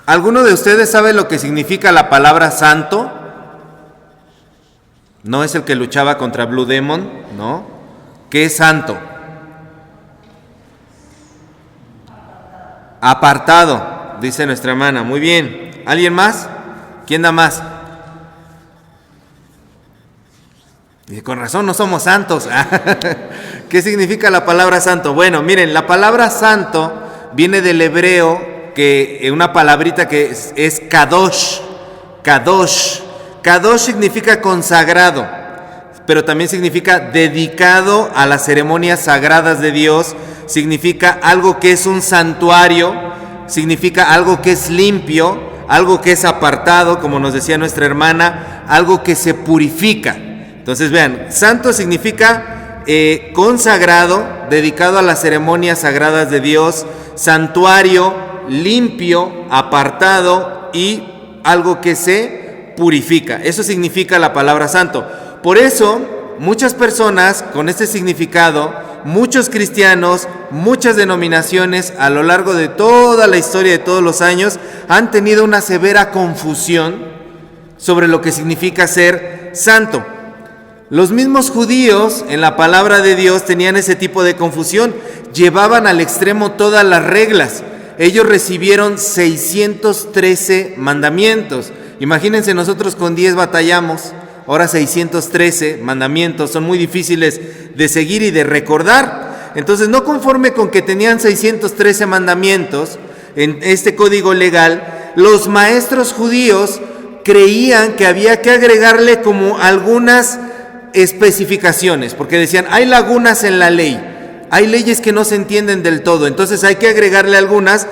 ¿Alguno de ustedes sabe lo que significa la palabra santo? No es el que luchaba contra Blue Demon, ¿no? ¿Qué es santo? Apartado, dice nuestra hermana. Muy bien. ¿Alguien más? ¿Quién da más? Y con razón no somos santos. ¿Qué significa la palabra santo? Bueno, miren, la palabra santo viene del hebreo, que una palabrita que es kadosh. Kadosh. Kadosh significa consagrado, pero también significa dedicado a las ceremonias sagradas de Dios. Significa algo que es un santuario, significa algo que es limpio, algo que es apartado, como nos decía nuestra hermana, algo que se purifica. Entonces vean, santo significa consagrado, dedicado a las ceremonias sagradas de Dios, santuario, limpio, apartado y algo que se purifica. Eso significa la palabra santo. Por eso, muchas personas con este significado, muchos cristianos, muchas denominaciones a lo largo de toda la historia de todos los años han tenido una severa confusión sobre lo que significa ser santo. Los mismos judíos en la palabra de Dios tenían ese tipo de confusión, llevaban al extremo todas las reglas. Ellos recibieron 613 mandamientos. Imagínense, nosotros con 10 batallamos, ahora 613 mandamientos, son muy difíciles de seguir y de recordar. Entonces, no conforme con que tenían 613 mandamientos en este código legal, los maestros judíos creían que había que agregarle como algunas especificaciones, porque decían, hay lagunas en la ley, hay leyes que no se entienden del todo, entonces hay que agregarle algunas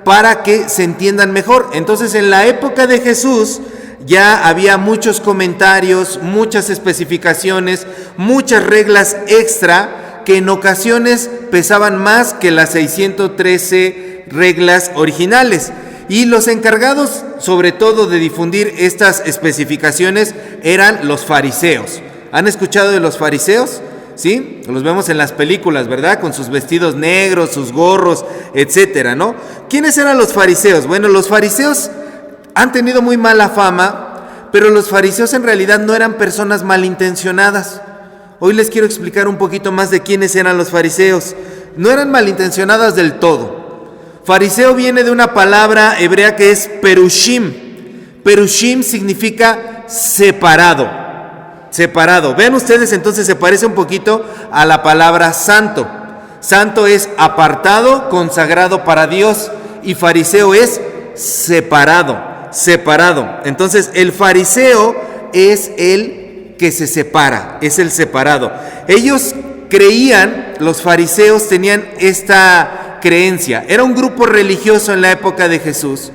para que se entiendan mejor. Entonces, en la época de Jesús ya había muchos comentarios, muchas especificaciones, muchas reglas extra que en ocasiones pesaban más que las 613 reglas originales. Y los encargados, sobre todo, de difundir estas especificaciones eran los fariseos. ¿Han escuchado de los fariseos? ¿Sí? Los vemos en las películas, ¿verdad? Con sus vestidos negros, sus gorros, etcétera, ¿no? ¿Quiénes eran los fariseos? Bueno, los fariseos han tenido muy mala fama, pero los fariseos en realidad no eran personas malintencionadas. Hoy les quiero explicar un poquito más de quiénes eran los fariseos. No eran malintencionadas del todo. Fariseo viene de una palabra hebrea que es perushim. Perushim significa separado. Separado. Vean ustedes, entonces se parece un poquito a la palabra santo. Santo es apartado, consagrado para Dios, y fariseo es separado, separado. Entonces el fariseo es el que se separa, es el separado. Ellos creían, los fariseos tenían esta creencia, era un grupo religioso en la época de Jesús,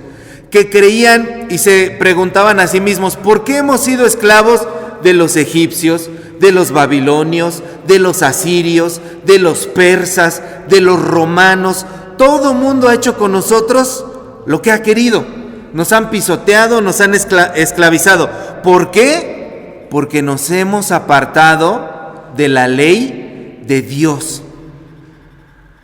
que creían y se preguntaban a sí mismos, ¿por qué hemos sido esclavos de los egipcios, de los babilonios, de los asirios, de los persas, de los romanos? Todo mundo ha hecho con nosotros lo que ha querido. Nos han pisoteado, nos han esclavizado. ¿Por qué? Porque nos hemos apartado de la ley de Dios.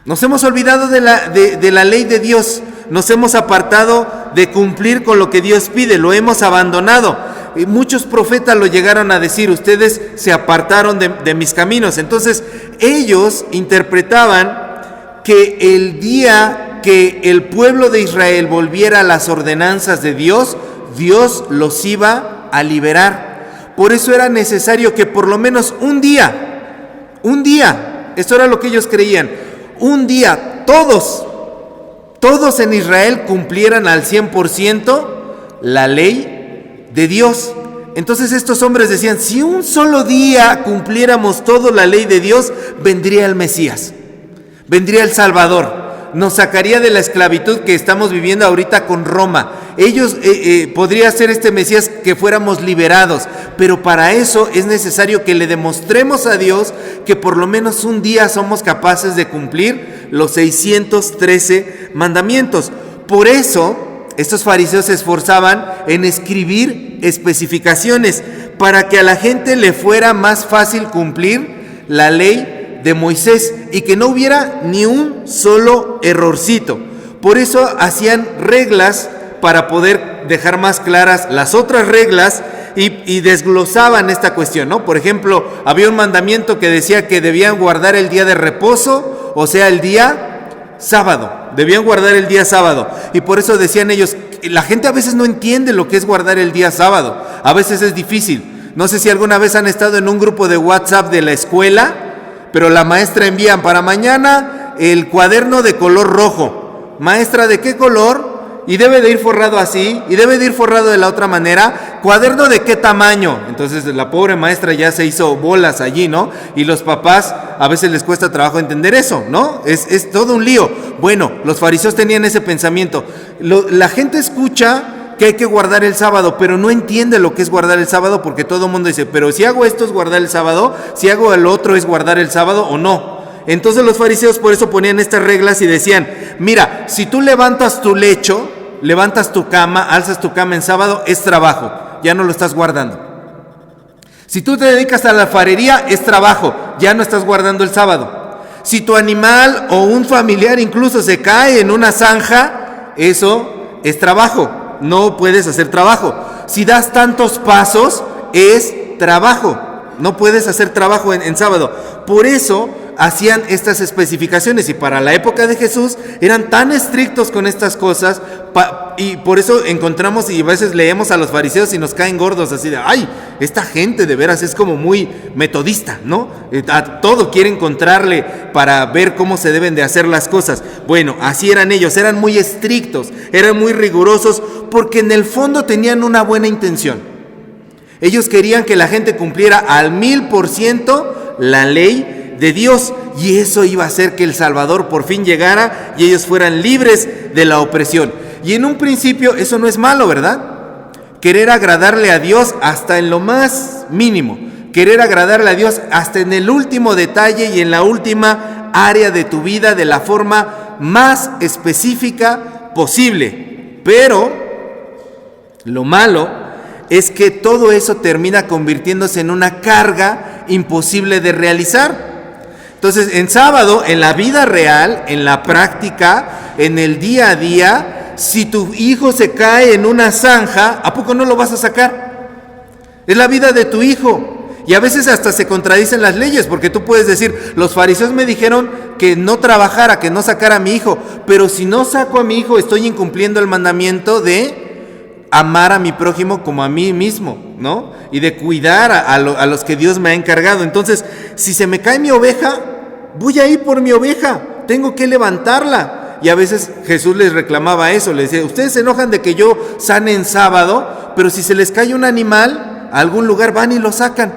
Nos hemos olvidado de la ley de Dios. Nos hemos apartado de cumplir con lo que Dios pide. Lo hemos abandonado. Y muchos profetas lo llegaron a decir, ustedes se apartaron de mis caminos. Entonces ellos interpretaban que el día que el pueblo de Israel volviera a las ordenanzas de Dios, Dios los iba a liberar. Por eso era necesario que por lo menos un día, esto era lo que ellos creían, un día todos en Israel cumplieran al 100% la ley de Dios. Entonces estos hombres decían, si un solo día cumpliéramos toda la ley de Dios, vendría el Mesías, vendría el Salvador, nos sacaría de la esclavitud que estamos viviendo ahorita con Roma. Ellos podría ser este Mesías que fuéramos liberados, pero para eso es necesario que le demostremos a Dios que por lo menos un día somos capaces de cumplir los 613 mandamientos. Por eso estos fariseos se esforzaban en escribir especificaciones para que a la gente le fuera más fácil cumplir la ley de Moisés y que no hubiera ni un solo errorcito. Por eso hacían reglas para poder dejar más claras las otras reglas y desglosaban esta cuestión, ¿no? Por ejemplo, había un mandamiento que decía que debían guardar el día de reposo, o sea, el día sábado. Debían guardar el día sábado. Y por eso decían ellos, la gente a veces no entiende lo que es guardar el día sábado. A veces es difícil. No sé si alguna vez han estado en un grupo de WhatsApp de la escuela, pero la maestra envía para mañana el cuaderno de color rojo. Maestra, ¿de qué color? Y debe de ir forrado así, y debe de ir forrado de la otra manera. ¿Cuaderno de qué tamaño? Entonces la pobre maestra ya se hizo bolas allí, ¿no? Y los papás a veces les cuesta trabajo entender eso, ¿no? Es todo un lío. Bueno, los fariseos tenían ese pensamiento. La gente escucha que hay que guardar el sábado, pero no entiende lo que es guardar el sábado, porque todo el mundo dice, pero si hago esto es guardar el sábado, si hago el otro es guardar el sábado o no. Entonces los fariseos por eso ponían estas reglas y decían, mira, si tú levantas tu lecho, levantas tu cama, alzas tu cama en sábado, es trabajo, ya no lo estás guardando. Si tú te dedicas a la alfarería, es trabajo, ya no estás guardando el sábado. Si tu animal o un familiar incluso se cae en una zanja, eso es trabajo, no puedes hacer trabajo. Si das tantos pasos, es trabajo, no puedes hacer trabajo en sábado. Por eso hacían estas especificaciones, y para la época de Jesús eran tan estrictos con estas cosas, y por eso encontramos y a veces leemos a los fariseos y nos caen gordos así de, ay, esta gente de veras es como muy metodista, ¿no? A todo quiere encontrarle para ver cómo se deben de hacer las cosas. Bueno, así eran ellos, eran muy estrictos, eran muy rigurosos, porque en el fondo tenían una buena intención. Ellos querían que la gente cumpliera al 1000% la ley de Dios, y eso iba a hacer que el Salvador por fin llegara y ellos fueran libres de la opresión. Y en un principio eso no es malo, ¿verdad? Querer agradarle a Dios hasta en lo más mínimo, querer agradarle a Dios hasta en el último detalle y en la última área de tu vida de la forma más específica posible. Pero lo malo es que todo eso termina convirtiéndose en una carga imposible de realizar. Entonces, en sábado, en la vida real, en la práctica, en el día a día, si tu hijo se cae en una zanja, ¿a poco no lo vas a sacar? Es la vida de tu hijo. Y a veces hasta se contradicen las leyes, porque tú puedes decir, los fariseos me dijeron que no trabajara, que no sacara a mi hijo, pero si no saco a mi hijo, estoy incumpliendo el mandamiento de amar a mi prójimo como a mí mismo, ¿no? Y de cuidar a los que Dios me ha encargado. Entonces, si se me cae mi oveja, voy a ir por mi oveja, tengo que levantarla. Y a veces Jesús les reclamaba eso, les decía, ustedes se enojan de que yo sane en sábado, pero si se les cae un animal, a algún lugar van y lo sacan.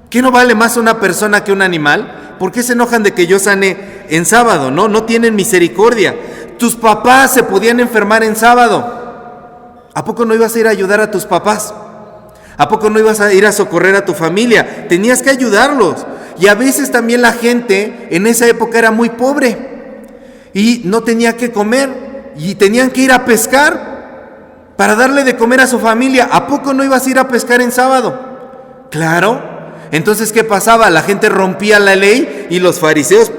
¿Qué no vale más una persona que un animal? ¿Por qué se enojan de que yo sane en sábado? No tienen misericordia. Tus papás se podían enfermar en sábado. ¿A poco no ibas a ir a ayudar a tus papás? ¿A poco no ibas a ir a socorrer a tu familia? Tenías que ayudarlos. Y a veces también la gente en esa época era muy pobre y no tenía que comer y tenían que ir a pescar para darle de comer a su familia. ¿A poco no ibas a ir a pescar en sábado? Claro. Entonces, ¿qué pasaba? La gente rompía la ley y los fariseos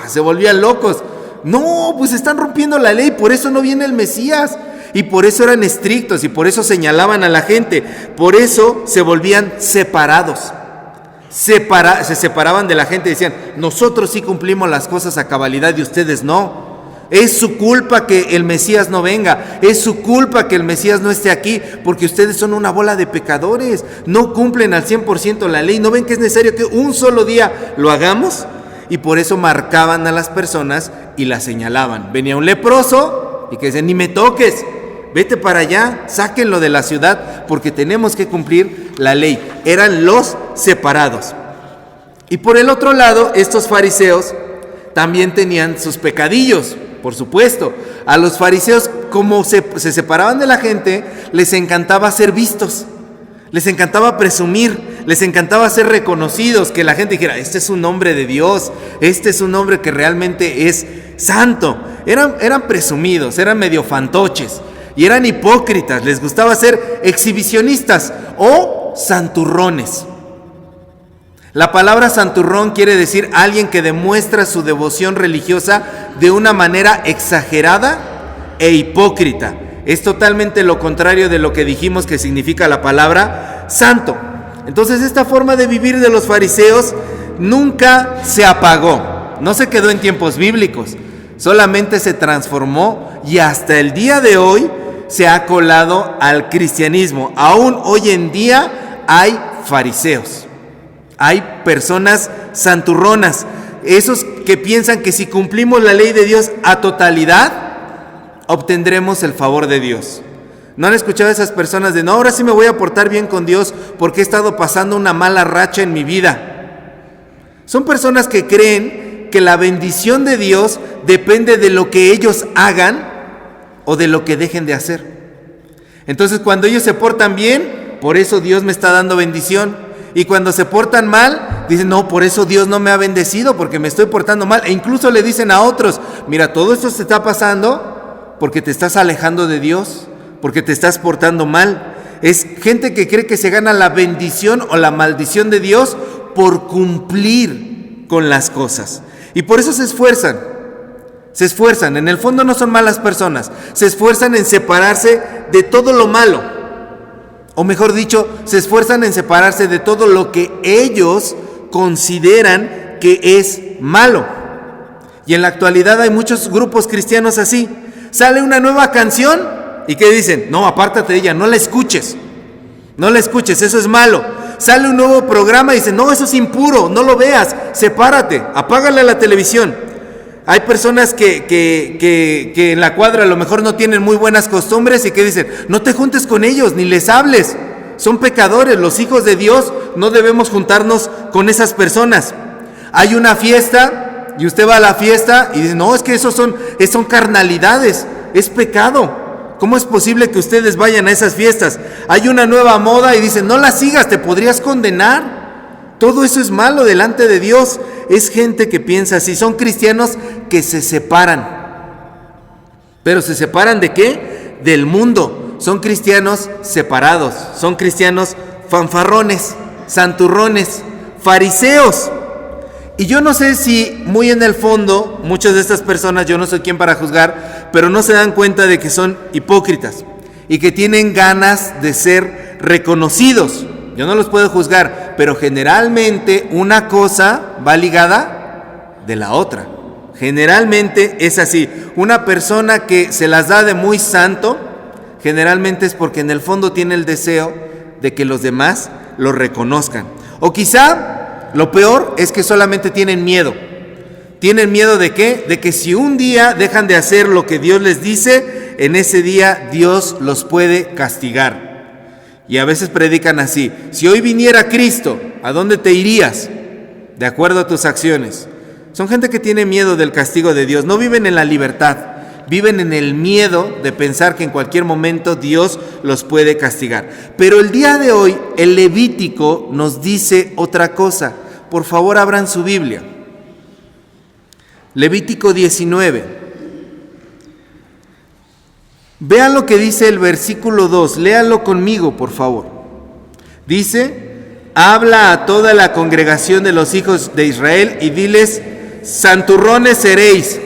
se volvían locos. No, pues están rompiendo la ley, por eso no viene el Mesías. Y por eso eran estrictos y por eso señalaban a la gente. Por eso se volvían separados. Se separaban de la gente y decían, nosotros sí cumplimos las cosas a cabalidad y ustedes no. Es su culpa que el Mesías no venga, es su culpa que el Mesías no esté aquí, porque ustedes son una bola de pecadores, no cumplen al 100% la ley, ¿no ven que es necesario que un solo día lo hagamos? Y por eso marcaban a las personas y las señalaban. Venía un leproso y que decían, ni me toques, vete para allá, sáquenlo de la ciudad, porque tenemos que cumplir la ley. Eran los separados. Y por el otro lado, estos fariseos también tenían sus pecadillos, por supuesto. A los fariseos, como se separaban de la gente, les encantaba ser vistos, les encantaba presumir, les encantaba ser reconocidos, que la gente dijera, este es un hombre de Dios, este es un hombre que realmente es santo. Eran presumidos, eran medio fantoches. Y eran hipócritas, les gustaba ser exhibicionistas o santurrones. La palabra santurrón quiere decir alguien que demuestra su devoción religiosa de una manera exagerada e hipócrita. Es totalmente lo contrario de lo que dijimos que significa la palabra santo. Entonces esta forma de vivir de los fariseos nunca se apagó, no se quedó en tiempos bíblicos, solamente se transformó y hasta el día de hoy se ha colado al cristianismo. Aún hoy en día hay fariseos, hay personas santurronas, esos que piensan que si cumplimos la ley de Dios a totalidad, obtendremos el favor de Dios. ¿No han escuchado a esas personas de no, ahora sí me voy a portar bien con Dios porque he estado pasando una mala racha en mi vida? Son personas que creen que la bendición de Dios depende de lo que ellos hagan o de lo que dejen de hacer. Entonces cuando ellos se portan bien, por eso Dios me está dando bendición. Y cuando se portan mal, dicen, no, por eso Dios no me ha bendecido, porque me estoy portando mal. E incluso le dicen a otros, mira, todo esto se está pasando porque te estás alejando de Dios, porque te estás portando mal. Es gente que cree que se gana la bendición o la maldición de Dios por cumplir con las cosas. Y por eso se esfuerzan, en el fondo no son malas personas, se esfuerzan en separarse de todo lo malo. O mejor dicho, se esfuerzan en separarse de todo lo que ellos consideran que es malo. Y en la actualidad hay muchos grupos cristianos así. Sale una nueva canción y ¿qué dicen? No, apártate de ella, no la escuches, eso es malo. Sale un nuevo programa y dicen, no, eso es impuro, no lo veas, sepárate, apágale a la televisión. Hay personas que en la cuadra a lo mejor no tienen muy buenas costumbres y que dicen, no te juntes con ellos, ni les hables, son pecadores, los hijos de Dios no debemos juntarnos con esas personas. Hay una fiesta y usted va a la fiesta y dice, no, es que son carnalidades, es pecado. ¿Cómo es posible que ustedes vayan a esas fiestas? Hay una nueva moda y dicen, no la sigas, te podrías condenar. Todo eso es malo delante de Dios. Es gente que piensa así, son cristianos que se separan. ¿Pero se separan de qué? Del mundo. Son cristianos separados, son cristianos fanfarrones, santurrones, fariseos. Y yo no sé si muy en el fondo, muchas de estas personas, yo no soy quien para juzgar, pero no se dan cuenta de que son hipócritas y que tienen ganas de ser reconocidos. Yo no los puedo juzgar, pero generalmente una cosa va ligada de la otra. Generalmente es así. Una persona que se las da de muy santo, generalmente es porque en el fondo tiene el deseo de que los demás lo reconozcan. O quizá lo peor es que solamente tienen miedo. ¿Tienen miedo de qué? De que si un día dejan de hacer lo que Dios les dice, en ese día Dios los puede castigar. Y a veces predican así, si hoy viniera Cristo, ¿a dónde te irías? De acuerdo a tus acciones. Son gente que tiene miedo del castigo de Dios, no viven en la libertad, viven en el miedo de pensar que en cualquier momento Dios los puede castigar. Pero el día de hoy, el Levítico nos dice otra cosa. Por favor, abran su Biblia. Levítico 19. Vean lo que dice el versículo 2, léanlo conmigo, por favor. Dice, habla a toda la congregación de los hijos de Israel y diles, santurrones seréis.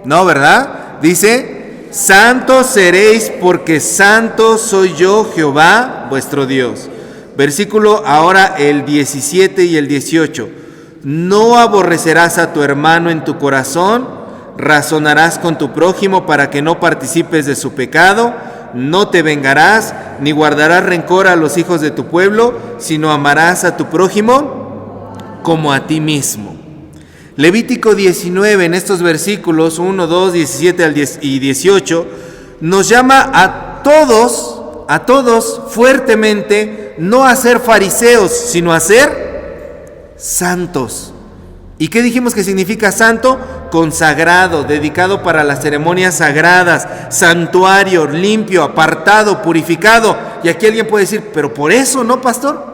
No, ¿verdad? Dice, santos seréis porque santo soy yo, Jehová, vuestro Dios. Versículo ahora el 17 y el 18. No aborrecerás a tu hermano en tu corazón, razonarás con tu prójimo para que no participes de su pecado, no te vengarás, ni guardarás rencor a los hijos de tu pueblo, sino amarás a tu prójimo como a ti mismo. Levítico 19, en estos versículos 1, 2, 17 y 18, nos llama a todos fuertemente, no a ser fariseos, sino a ser santos. ¿Y qué dijimos que significa santo? Consagrado, dedicado para las ceremonias sagradas, santuario, limpio, apartado, purificado. Y aquí alguien puede decir, pero por eso, ¿no, pastor?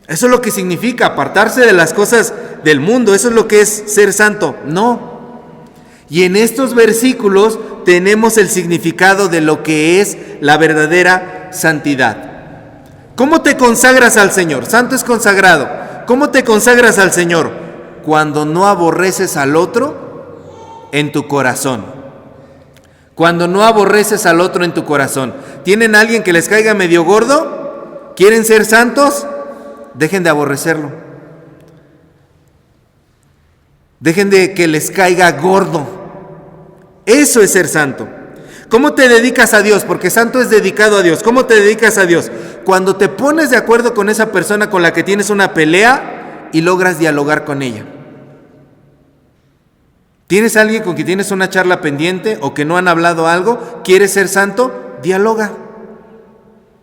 Eso es lo que significa, apartarse de las cosas del mundo, eso es lo que es ser santo. No. Y en estos versículos tenemos el significado de lo que es la verdadera santidad. ¿Cómo te consagras al Señor? Santo es consagrado. ¿Cómo te consagras al Señor? Cuando no aborreces al otro en tu corazón. Cuando no aborreces al otro en tu corazón. ¿Tienen a alguien que les caiga medio gordo? ¿Quieren ser santos? Dejen de aborrecerlo. Dejen de que les caiga gordo. Eso es ser santo. ¿Cómo te dedicas a Dios? Porque santo es dedicado a Dios. ¿Cómo te dedicas a Dios? Cuando te pones de acuerdo con esa persona con la que tienes una pelea y logras dialogar con ella. ¿Tienes a alguien con quien tienes una charla pendiente o que no han hablado algo? ¿Quieres ser santo? Dialoga.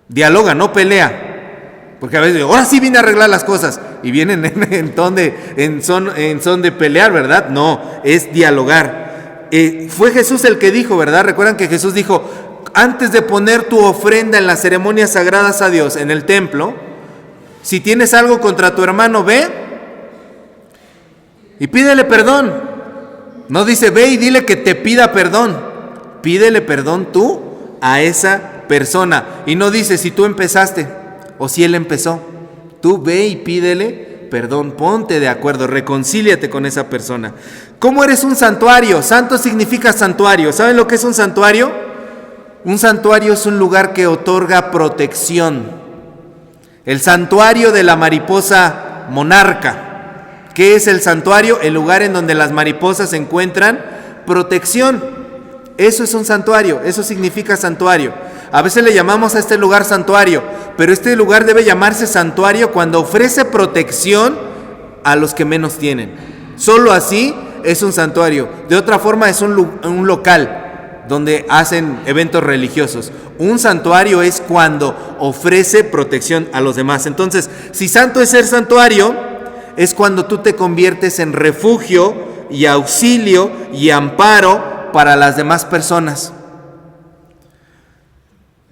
Dialoga, no pelea. Porque a veces, ahora sí vine a arreglar las cosas. Y vienen en son de pelear, ¿verdad? No, es dialogar. Fue Jesús el que dijo, ¿verdad? Recuerdan que Jesús dijo, antes de poner tu ofrenda en las ceremonias sagradas a Dios, en el templo, si tienes algo contra tu hermano, ve y pídele perdón. No dice, ve y dile que te pida perdón. Pídele perdón tú a esa persona. Y no dice, si tú empezaste o si él empezó. Tú ve y pídele perdón. Ponte de acuerdo, reconcíliate con esa persona. ¿Cómo eres un santuario? Santo significa santuario. ¿Saben lo que es un santuario? Un santuario es un lugar que otorga protección. El santuario de la mariposa monarca. ¿Qué es el santuario? El lugar en donde las mariposas encuentran protección. Eso es un santuario, eso significa santuario. A veces le llamamos a este lugar santuario, pero este lugar debe llamarse santuario cuando ofrece protección a los que menos tienen. Solo así es un santuario. De otra forma es un local donde hacen eventos religiosos. Un santuario es cuando ofrece protección a los demás. Entonces, si santo es ser santuario, es cuando tú te conviertes en refugio y auxilio y amparo para las demás personas.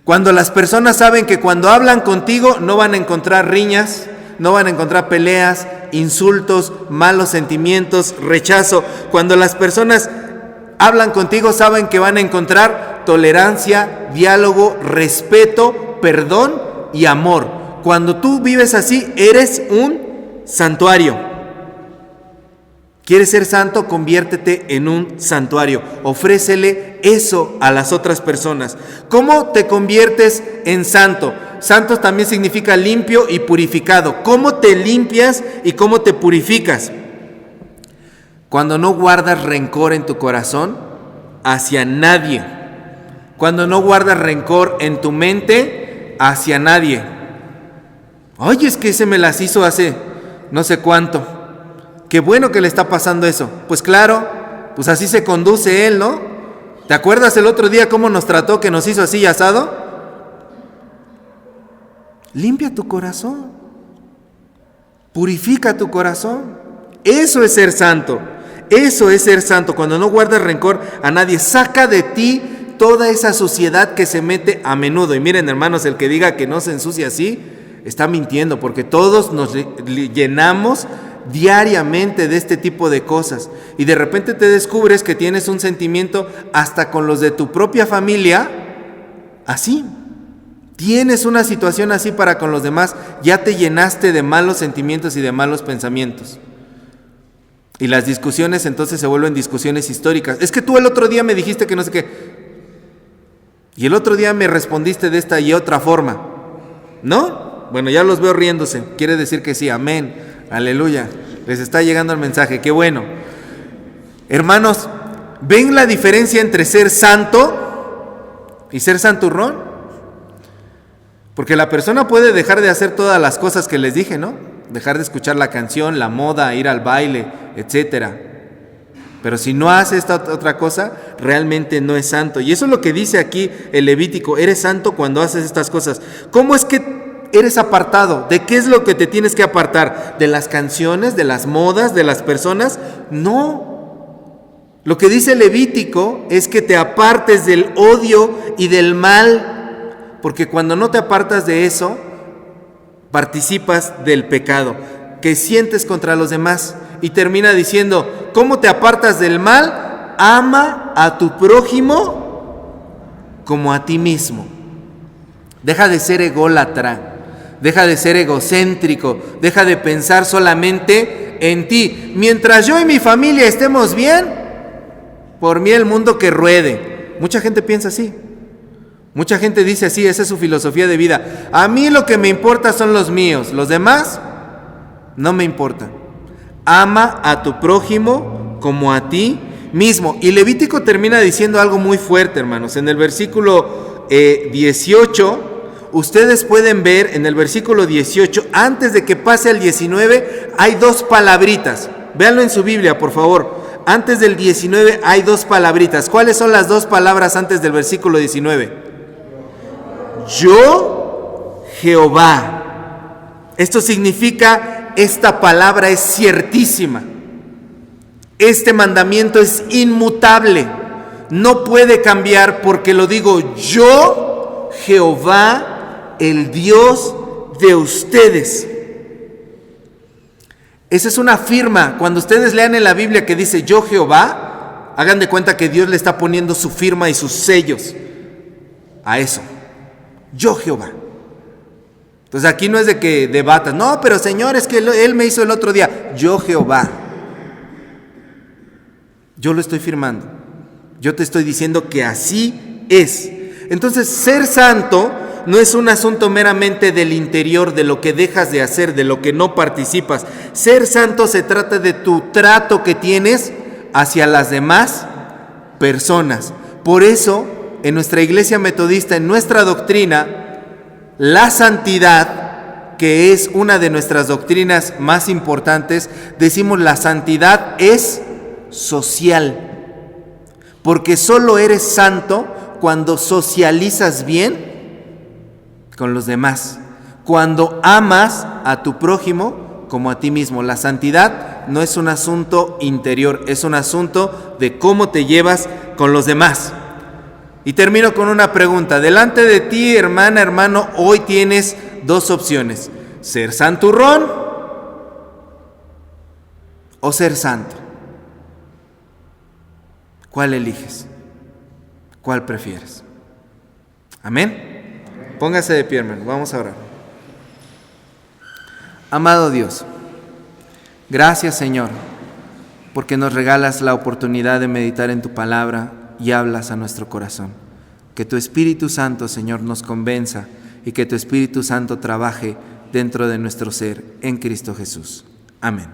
Cuando las personas saben que cuando hablan contigo no van a encontrar riñas, no van a encontrar peleas, insultos, malos sentimientos, rechazo. Cuando las personas hablan contigo saben que van a encontrar tolerancia, diálogo, respeto, perdón y amor. Cuando tú vives así, eres un santuario. ¿Quieres ser santo? Conviértete en un santuario. Ofrécele eso a las otras personas. ¿Cómo te conviertes en santo? Santo también significa limpio y purificado. ¿Cómo te limpias y cómo te purificas? Cuando no guardas rencor en tu corazón hacia nadie. Cuando no guardas rencor en tu mente hacia nadie. Ay, es que ese me las hizo hace no sé cuánto. Qué bueno que le está pasando eso. Pues claro, pues así se conduce él, ¿no? ¿Te acuerdas el otro día cómo nos trató, que nos hizo así y asado? Limpia tu corazón. Purifica tu corazón. Eso es ser santo. Eso es ser santo. Cuando no guardas rencor a nadie, saca de ti toda esa suciedad que se mete a menudo. Y miren, hermanos, el que diga que no se ensucia así, está mintiendo, porque todos nos llenamos diariamente de este tipo de cosas. Y de repente te descubres que tienes un sentimiento hasta con los de tu propia familia, así. Tienes una situación así para con los demás, ya te llenaste de malos sentimientos y de malos pensamientos. Y las discusiones entonces se vuelven discusiones históricas. Es que tú el otro día me dijiste que no sé qué. Y el otro día me respondiste de esta y otra forma. ¿No? Bueno, ya los veo riéndose. Quiere decir que sí, amén, aleluya. Les está llegando el mensaje, qué bueno. Hermanos, ¿ven la diferencia entre ser santo y ser santurrón? Porque la persona puede dejar de hacer todas las cosas que les dije, ¿no? Dejar de escuchar la canción, la moda, ir al baile, etcétera. Pero si no hace esta otra cosa, realmente no es santo. Y eso es lo que dice aquí el Levítico. Eres santo cuando haces estas cosas. ¿Cómo es que eres apartado? ¿De qué es lo que te tienes que apartar? ¿De las canciones, de las modas, de las personas? No. Lo que dice Levítico es que te apartes del odio y del mal, porque cuando no te apartas de eso, participas del pecado que sientes contra los demás. Y termina diciendo, ¿cómo te apartas del mal? Ama a tu prójimo como a ti mismo. Deja de ser ególatra. Deja de ser egocéntrico, deja de pensar solamente en ti. Mientras yo y mi familia estemos bien, por mí el mundo que ruede. Mucha gente piensa así. Mucha gente dice así, esa es su filosofía de vida. A mí lo que me importa son los míos, los demás no me importan. Ama a tu prójimo como a ti mismo. Y Levítico termina diciendo algo muy fuerte, hermanos. En el versículo 18, ustedes pueden ver en el versículo 18, antes de que pase al 19, hay dos palabritas. Véanlo en su Biblia, por favor. Antes del 19 hay dos palabritas. ¿Cuáles son las dos palabras antes del versículo 19? Yo, Jehová. Esto significa, esta palabra es ciertísima. Este mandamiento es inmutable. No puede cambiar porque lo digo yo, Jehová, el Dios de ustedes. Esa es una firma. Cuando ustedes lean en la Biblia que dice yo, Jehová, hagan de cuenta que Dios le está poniendo su firma y sus sellos a eso. Yo, Jehová. Entonces aquí no es de que debatas, no, pero Señor, es que Él me hizo el otro día. Yo, Jehová. Yo lo estoy firmando. Yo te estoy diciendo que así es. Entonces, ser santo no es un asunto meramente del interior, de lo que dejas de hacer, de lo que no participas. Ser santo se trata de tu trato que tienes hacia las demás personas. Por eso, en nuestra iglesia metodista, en nuestra doctrina, la santidad, que es una de nuestras doctrinas más importantes, decimos la santidad es social, porque solo eres santo cuando socializas bien con los demás, cuando amas a tu prójimo como a ti mismo. La santidad no es un asunto interior, es un asunto de cómo te llevas con los demás. Y termino con una pregunta. Delante de ti, hermana, hermano, hoy tienes dos opciones: ser santurrón o ser santo. ¿Cuál eliges? ¿Cuál prefieres? Amén. Póngase de pie, hermano. Vamos a orar. Amado Dios, gracias, Señor, porque nos regalas la oportunidad de meditar en tu palabra y hablas a nuestro corazón. Que tu Espíritu Santo, Señor, nos convenza y que tu Espíritu Santo trabaje dentro de nuestro ser en Cristo Jesús. Amén.